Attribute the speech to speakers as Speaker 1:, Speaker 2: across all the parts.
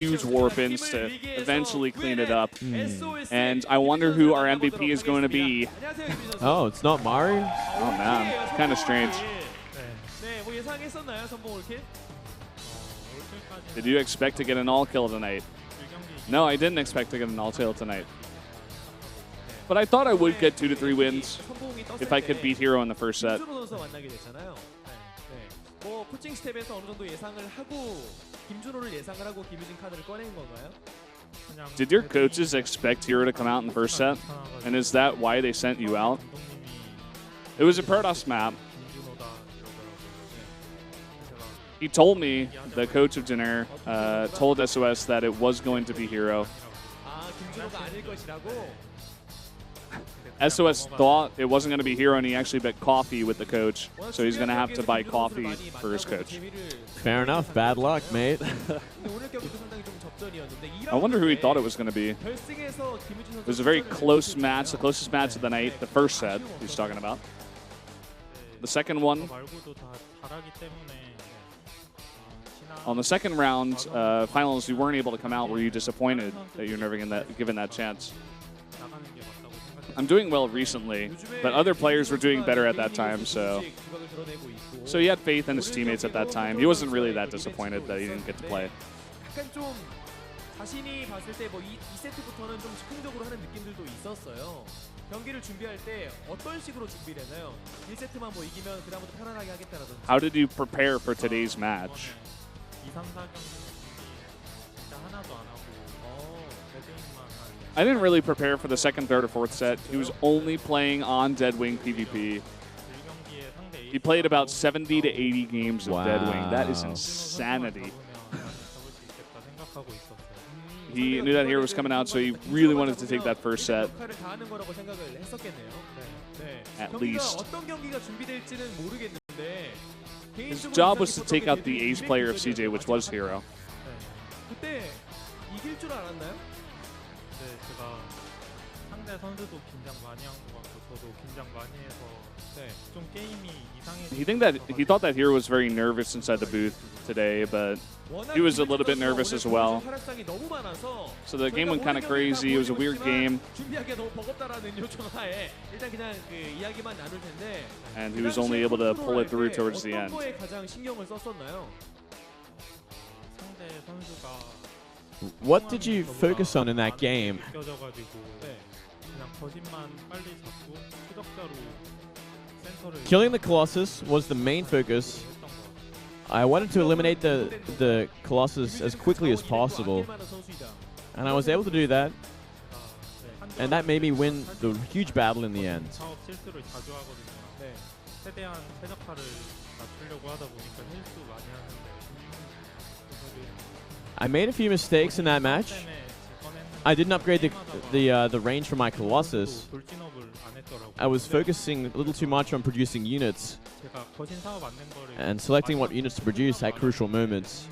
Speaker 1: huge warp-ins to eventually clean it up. And I wonder who our MVP is going to be.
Speaker 2: Oh, it's not Mario?
Speaker 1: Oh, man. It's kind of strange. Did you expect to get an all-kill tonight? No, I didn't expect to get an all-kill tonight. But I thought I would get 2 to 3 wins if I could beat Hero in the first set. Did your coaches expect Hero to come out in the first set? And is that why they sent you out? It was a Protoss map. He told me, the coach of Jenner, told SOS that it was going to be Hero. SOS thought it wasn't going to be Hero, and he actually bet coffee with the coach. So he's going to have to buy coffee for his coach.
Speaker 2: Fair enough. Bad luck, mate.
Speaker 1: I wonder who he thought it was going to be. It was a very close match, the closest match of the night, the first set he's talking about. The second one, on the second round, finals, you weren't able to come out. Were you disappointed that you were never given that chance? I'm doing well recently, but other players were doing better at that time, so he had faith in his teammates at that time. He wasn't really that disappointed that he didn't get to play. How did you prepare for today's match? I didn't really prepare for the second, third, or fourth set. He was only playing on Deadwing PvP. He played about 70 to 80 games of Deadwing. That is insanity. He knew that Hero was coming out, so he really wanted to take that first set. At least. His job was to take out the ace player of CJ, which was Hero. He thought that Hero was very nervous inside the booth today, but he was a little bit nervous as well. So the game went kind of crazy. It was a weird game. And he was only able to pull it through towards the end.
Speaker 2: What did you focus on in that game? Killing the Colossus was the main focus. I wanted to eliminate the Colossus as quickly as possible, and I was able to do that, and that made me win the huge battle in the end. I made a few mistakes in that match. I didn't upgrade the range for my Colossus. I was focusing a little too much on producing units and selecting what units to produce at crucial moments.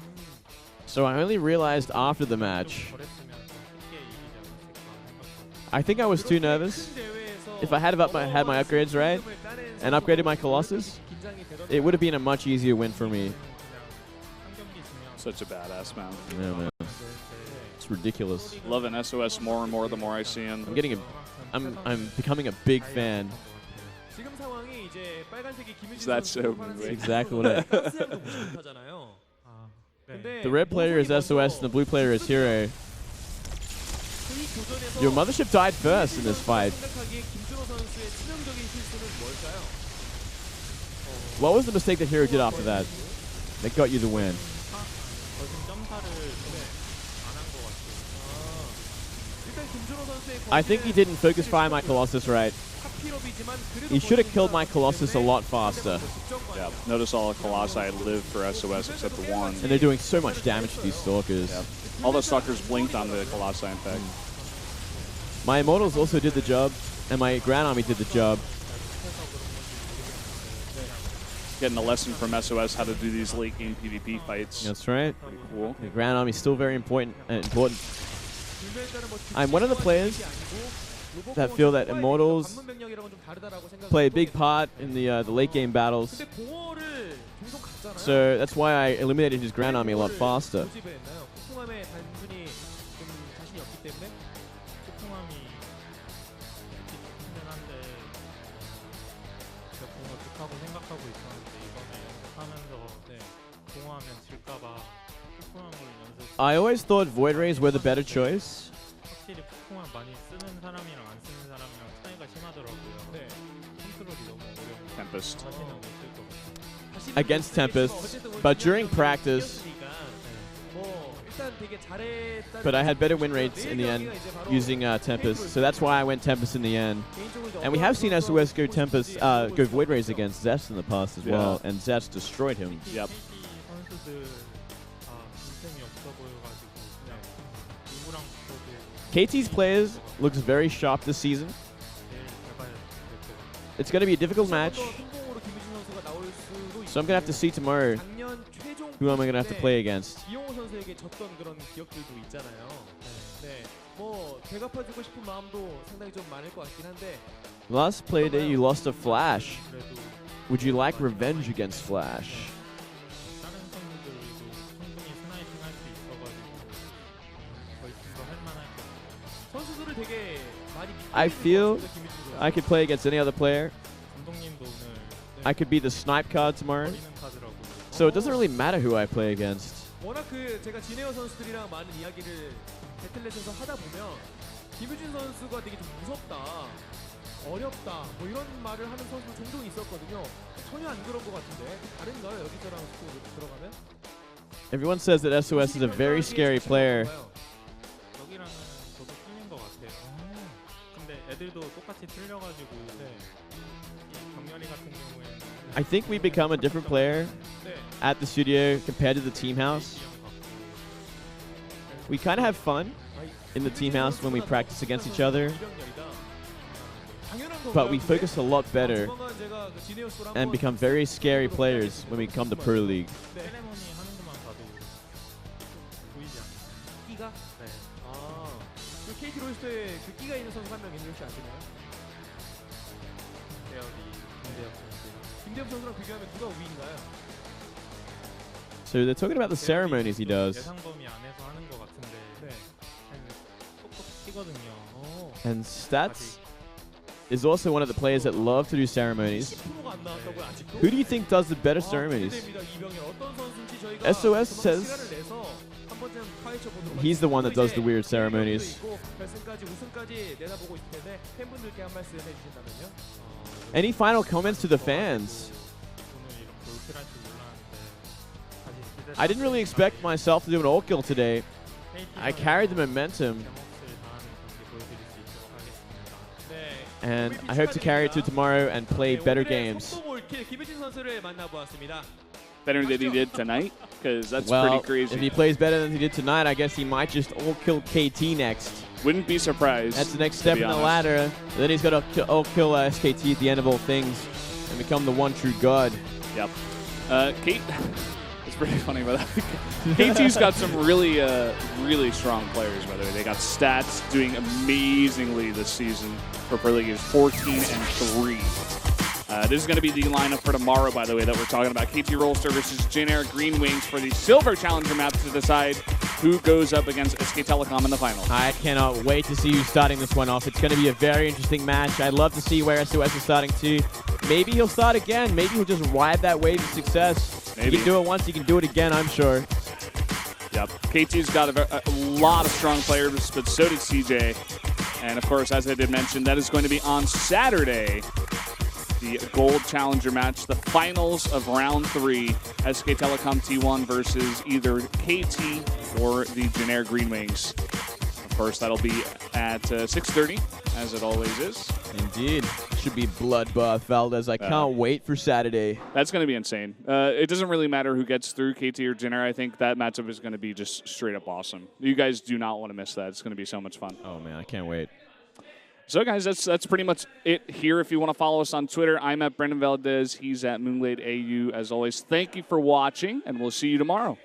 Speaker 2: So I only realized after the match. I think I was too nervous. If I had my upgrades right and upgraded my Colossus, it would have been a much easier win for me.
Speaker 1: Such a badass, man.
Speaker 2: Yeah, man. It's ridiculous.
Speaker 1: Loving SOS more and more the more I see him.
Speaker 2: I'm becoming a big fan.
Speaker 1: That's so
Speaker 2: That's exactly what it is. The red player is SOS and the blue player is Hero. Your mothership died first in this fight. What was the mistake that Hero did after that that got you the win? I think he didn't focus fire my Colossus right. He should have killed my Colossus a lot faster.
Speaker 1: Yeah, notice all the Colossi live for SOS except the one.
Speaker 2: And they're doing so much damage to these Stalkers.
Speaker 1: Yep. All the Stalkers blinked on the Colossi, in fact.
Speaker 2: My Immortals also did the job, and my Ground Army did the job.
Speaker 1: Getting a lesson from SOS how to do these late game PvP fights.
Speaker 2: That's right.
Speaker 1: Pretty cool.
Speaker 2: The Ground Army is still very important. I'm one of the players that feel that Immortals play a big part in the late game battles. So that's why I eliminated his Ground Army a lot faster.
Speaker 3: 꾸준히 좀 자신이 없기 때문에 소통함이 좋긴 한데 제가 공을 좋다고 생각하고 있었는데 이번에 연습하면서 공허하면 질까봐 소통함을 연습.
Speaker 2: I always thought Void Rays were the better choice.
Speaker 3: 확실히 소통함 많이 쓰는 사람이랑 안 쓰는 사람이랑 차이가 심하더라고요. 네. 컨트롤이 너무 어려운 거.
Speaker 1: Tempest.
Speaker 3: 자신은 못쓸 것 같아요.
Speaker 2: Against Tempest, but during practice. But I had better win rates in the end using Tempest, so that's why I went Tempest in the end. And we have seen SOS go Tempest, go Void Rays against Zest in the past as well, and Zest destroyed him.
Speaker 1: Yep.
Speaker 2: KT's players looks very sharp this season. It's going to be a difficult match, so I'm going to have to see tomorrow who am I going to have to play against. Last play day, you lost to Flash. Would you like revenge against Flash? I feel I could play against any other player. I could be the snipe card tomorrow. So it doesn't really matter who I play against.
Speaker 4: 워낙 제가 진에어 선수들이랑 많은 이야기를 배틀넷에서 하다 보면 김유진 선수가 되게 좀 무섭다, 어렵다, 뭐 이런 말을 하는 선수도 종종 있었거든요. 전혀 안 그런 것 같은데 다른가요? 여기서랑 들어가면?
Speaker 2: Everyone says that SOS is a very scary player.
Speaker 3: 여기랑은 저도 틀린 것 같아요. 근데 애들도 똑같이 틀려가지고 경렬이 같은 경우에는
Speaker 2: I think we become a different player at the studio compared to the team house. We kind of have fun in the team house when we practice against each other, but we focus a lot better and become very scary players when we come to Pro League.
Speaker 4: KT 로스터에 그 끼가 있는 선수 한 명 있는 혹시 아시나요? 김대엽 선수랑 비교하면 누가 우위인가요?
Speaker 2: So they're talking about the ceremonies he does.
Speaker 3: 예상 범위 안에서 하는 것 같은데 톡톡 튀거든요.
Speaker 2: And Stats is also one of the players that love to do ceremonies. Who do you think does the better ceremonies? SOS says he's the one that does the weird ceremonies. Any final comments to the fans? I didn't really expect myself to do an ult kill today. I carried the momentum, and I hope to carry it to tomorrow and play better games.
Speaker 1: Better than he did tonight? Because that's
Speaker 2: Well,
Speaker 1: pretty crazy.
Speaker 2: if he plays better than he did tonight, I guess he might just ult kill KT next.
Speaker 1: Wouldn't be surprised.
Speaker 2: That's the next step in the ladder. And then he's got to ult kill SKT at the end of all things and become the one true god.
Speaker 1: Yep. Kate, it's pretty funny, but KT's got some really, really strong players. By the way, they got Stats doing amazingly this season for Pro League. Is 14-3. This is going to be the lineup for tomorrow, by the way, that we're talking about. KT Rolster versus Generic Green Wings for the Silver Challenger map to decide who goes up against SK Telecom in the final.
Speaker 2: I cannot wait to see you starting this one off. It's going to be a very interesting match. I'd love to see where SOS is starting to. Maybe he'll start again. Maybe he'll just ride that wave of success.
Speaker 1: Maybe.
Speaker 2: He can do it once, he can do it again, I'm sure.
Speaker 1: Yep. KT's got a lot of strong players, but so did CJ. And, of course, as I did mention, that is going to be on Saturday. The Gold Challenger match, the finals of round 3, SK Telecom T1 versus either KT or the Generic Green Wings. Of course, that'll be at 6:30, as it always is.
Speaker 2: Indeed. Should be bloodbath, Valdez. I can't wait for Saturday.
Speaker 1: That's going to be insane. It doesn't really matter who gets through, KT or Generic. I think that matchup is going to be just straight up awesome. You guys do not want to miss that. It's going to be so much fun.
Speaker 2: Oh, man, I can't wait.
Speaker 1: So, guys, that's pretty much it here. If you want to follow us on Twitter, I'm at Brendan Valdez. He's at Moonglade AU. As always, thank you for watching, and we'll see you tomorrow.